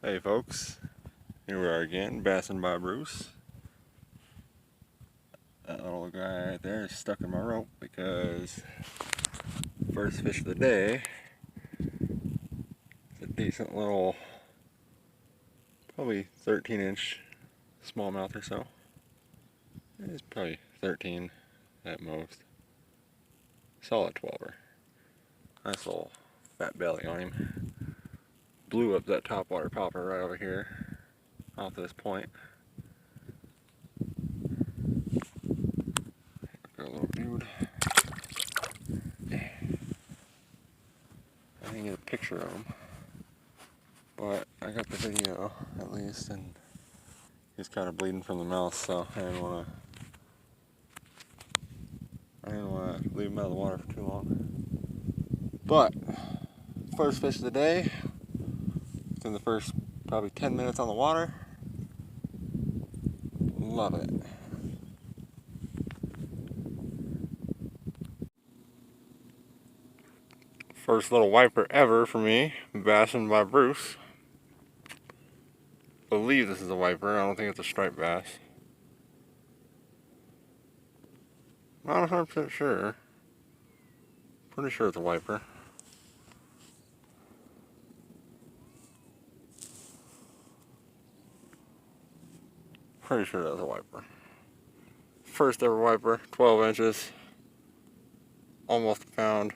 Hey folks, here we are again, bassing by Bruce. That little guy right there is stuck in my rope because first fish of the day is a decent little, probably 13-inch smallmouth or so. It's probably 13 at most. Solid 12er. Nice little fat belly on him. Blew up that topwater popper right over here off this point. Got a little dude. I didn't get a picture of him, but I got the video at least, and he's kind of bleeding from the mouth, so I didn't want to leave him out of the water for too long. But first fish of the day, within the first probably 10 minutes on the water. Love it. First little wiper ever for me, bassing by Bruce. I believe this is a wiper. I don't think it's a striped bass. Not 100% sure. Pretty sure it's a wiper. Pretty sure that's a wiper. First ever wiper, 12 inches. Almost a pound.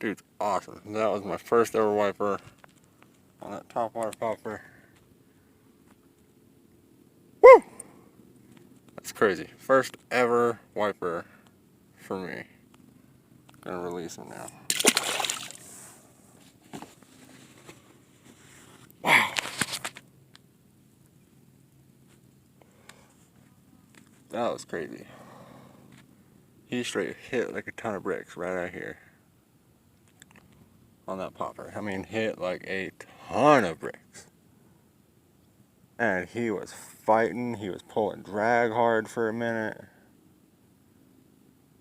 Dude's awesome. That was my first ever wiper on that topwater popper. Woo! That's crazy. First ever wiper for me. Gonna release him now. Wow. That was crazy. He straight hit like a ton of bricks right out here on that popper. I mean, hit like a ton of bricks. And he was fighting. He was pulling drag hard for a minute.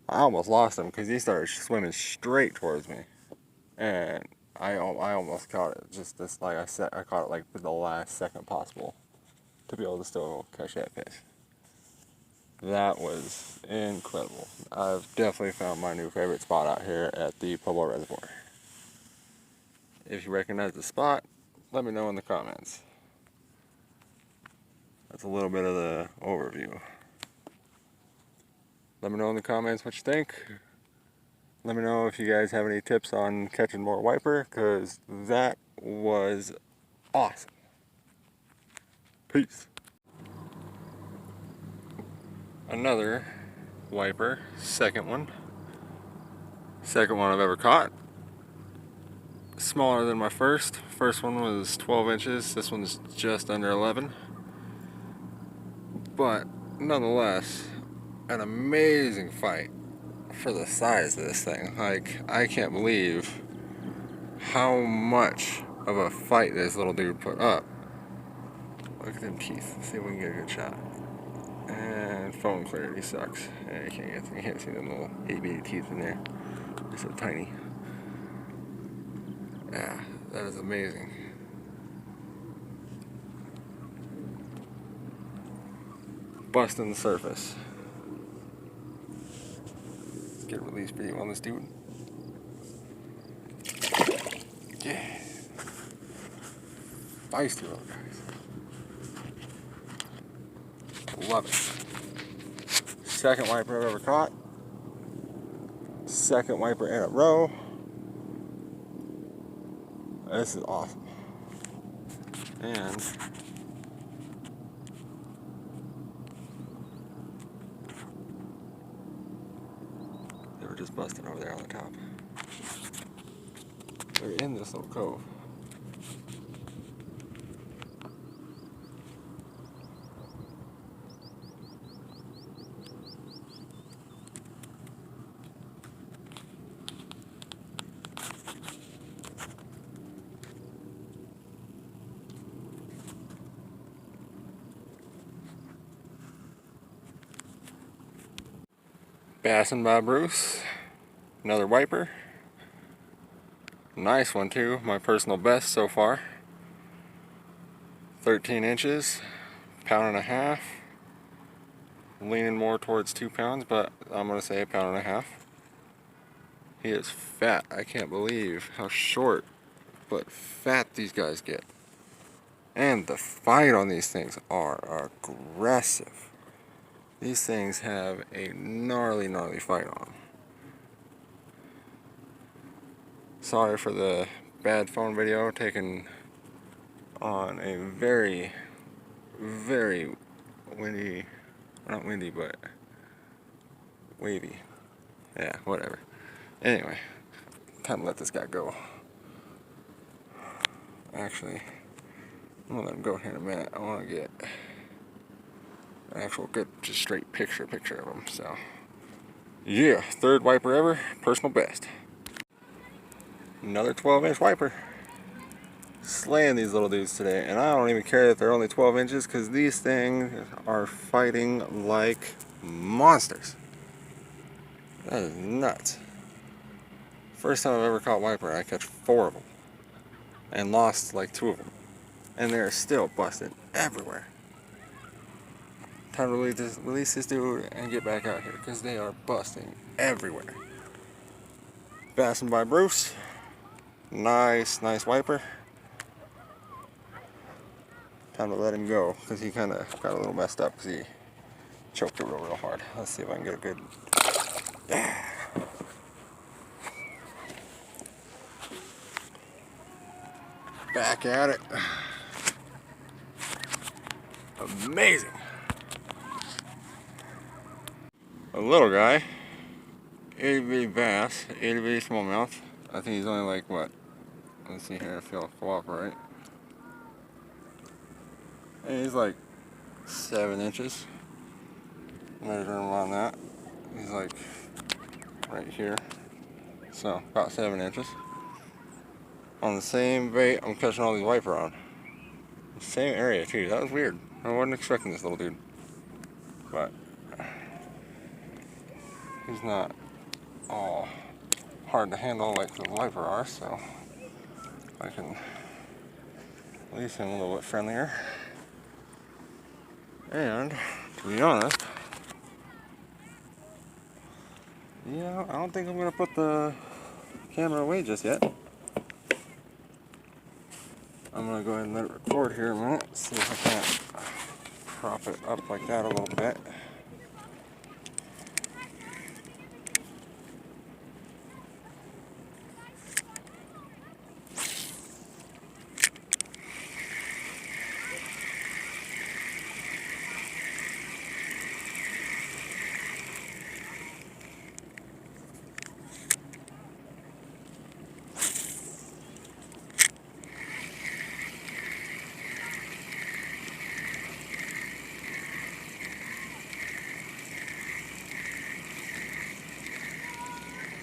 I almost lost him because he started swimming straight towards me. And I almost caught it. Just this, like I said, I caught it like the last second possible to be able to still catch that fish. That was incredible. I've definitely found my new favorite spot out here at the Pueblo Reservoir. If you recognize the spot, let me know in the comments. That's a little bit of the overview. Let me know in the comments what you think. Let me know if you guys have any tips on catching more wiper, because that was awesome. Peace. Another wiper, second one. Second one I've ever caught. Smaller than my first. First one was 12 inches. This one's just under 11. But nonetheless, an amazing fight for the size of this thing. Like, I can't believe how much of a fight this little dude put up. Look at them teeth. Let's see if we can get a good shot. And phone clarity sucks. You can't see them little itty-bitty teeth in there. They're so tiny. Yeah, that is amazing. Busting the surface. Let's get a release video on this dude. Yeah. Feisty little guys. Love it. Second wiper I've ever caught. Second wiper in a row. This is awesome. And they were just busting over there on the top. They're in this little cove. Bassing by Bruce. Another wiper. Nice one too, my personal best so far. 13 inches, pound and a half. Leaning more towards 2 pounds, but I'm gonna say a pound and a half. He is fat. I can't believe how short but fat these guys get. And the fight on these things are aggressive. These things have a gnarly fight on them. Sorry for the bad phone video taken on a very windy, not windy, but wavy. Yeah, whatever. Anyway, time to let this guy go. Actually, I'm gonna let him go here in a minute. I want to get an actual good, just straight picture of him. So, yeah, third wiper ever, personal best. Another 12-inch wiper. Slaying these little dudes today, and I don't even care that they're only 12 inches because these things are fighting like monsters. That is nuts. First time I've ever caught wiper, I catch 4 of them and lost like 2 of them, and they're still busted everywhere. Time to release this dude and get back out here because they are busting everywhere. Fastened by Bruce. Nice wiper. Time to let him go because he kind of got a little messed up because he choked it real hard. Let's see if I can get a good. Back at it. Amazing. A little guy. 80 bass, 80 smallmouth. I think he's only like what? Let's see here if he'll cooperate. And he's like 7 inches. Measuring him on that. He's like right here. So about 7 inches. On the same bait I'm catching all these wiper on. Same area too. That was weird. I wasn't expecting this little dude. But he's not all hard to handle like the wiper are, so I can release him a little bit friendlier. And to be honest, yeah, I don't think I'm gonna put the camera away just yet. I'm gonna go ahead and let it record here a minute, see if I can't prop it up like that a little bit.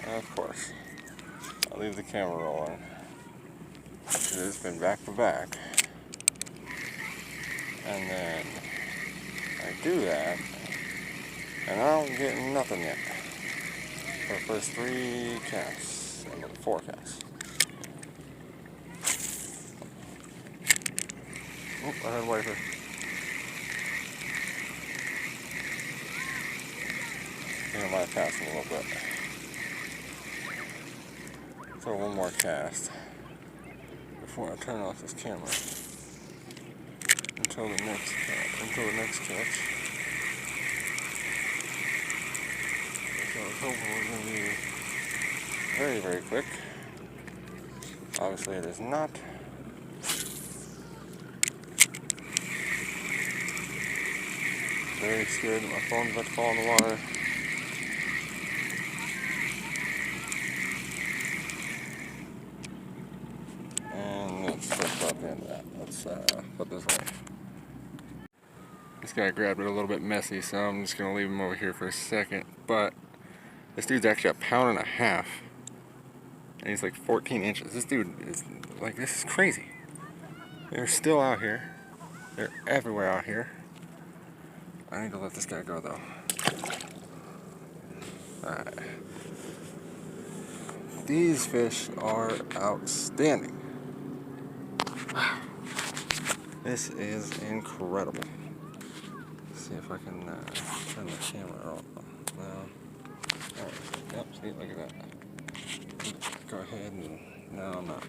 Of course, I'll leave the camera rolling. It has been back to back. And then I do that, and I don't get nothing yet for the first 3 casts, and 4 casts. Oh, I had wiper. I think I might have passed him a little bit. Throw one more cast before I turn off this camera until the next catch. So I was hoping it was going to be very quick. Obviously it is not. Very scared that my phone's about to fall in the water. And let's put the end of that. Let's put this away. This guy grabbed it a little bit messy, so I'm just going to leave him over here for a second. But this dude's actually a pound and a half. And he's like 14 inches. This dude is like, this is crazy. They're still out here. They're everywhere out here. I need to let this guy go though. Alright. These fish are outstanding. This is incredible. Let's see if I can turn the camera off. No. Alright. Yep, see, look at that. Go ahead and... No, I'm not.